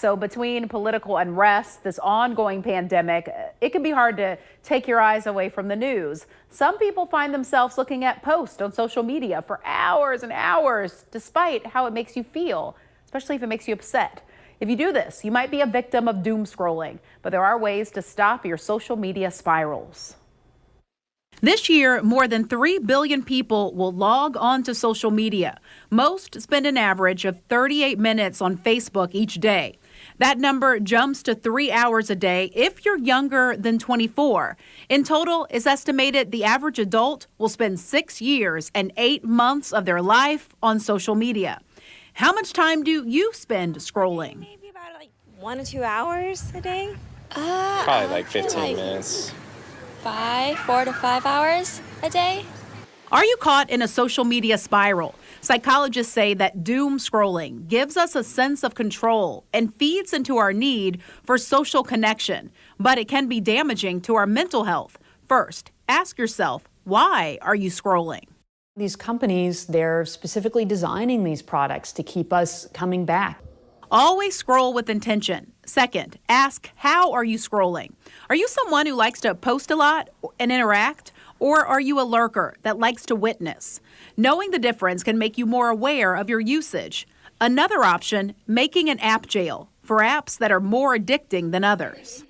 So between political unrest, this ongoing pandemic, it can be hard to take your eyes away from the news. Some people find themselves looking at posts on social media for hours and hours, despite how it makes you feel, especially if it makes you upset. If you do this, you might be a victim of doom scrolling, but there are ways to stop your social media spirals. This year, more than 3 billion people will log on to social media. Most spend an average of 38 minutes on Facebook each day. That number jumps to 3 hours a day if you're younger than 24. In total, it's estimated the average adult will spend 6 years and 8 months of their life on social media. How much time do you spend scrolling? Maybe about 1 or 2 hours a day. Probably like 15 minutes. 4 to 5 hours a day. Are you caught in a social media spiral? Psychologists say that doom scrolling gives us a sense of control and feeds into our need for social connection, but it can be damaging to our mental health. First, ask yourself, why are you scrolling? These companies, they're specifically designing these products to keep us coming back. Always scroll with intention. Second, ask, how are you scrolling? Are you someone who likes to post a lot and interact? Or are you a lurker that likes to witness? Knowing the difference can make you more aware of your usage. Another option, making an app jail for apps that are more addicting than others.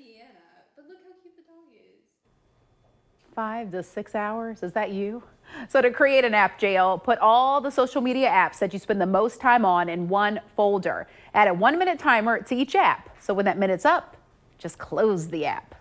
5 to 6 hours, is that you? So to create an app jail, put all the social media apps that you spend the most time on in one folder. Add a 1-minute timer to each app. So when that minute's up, just close the app.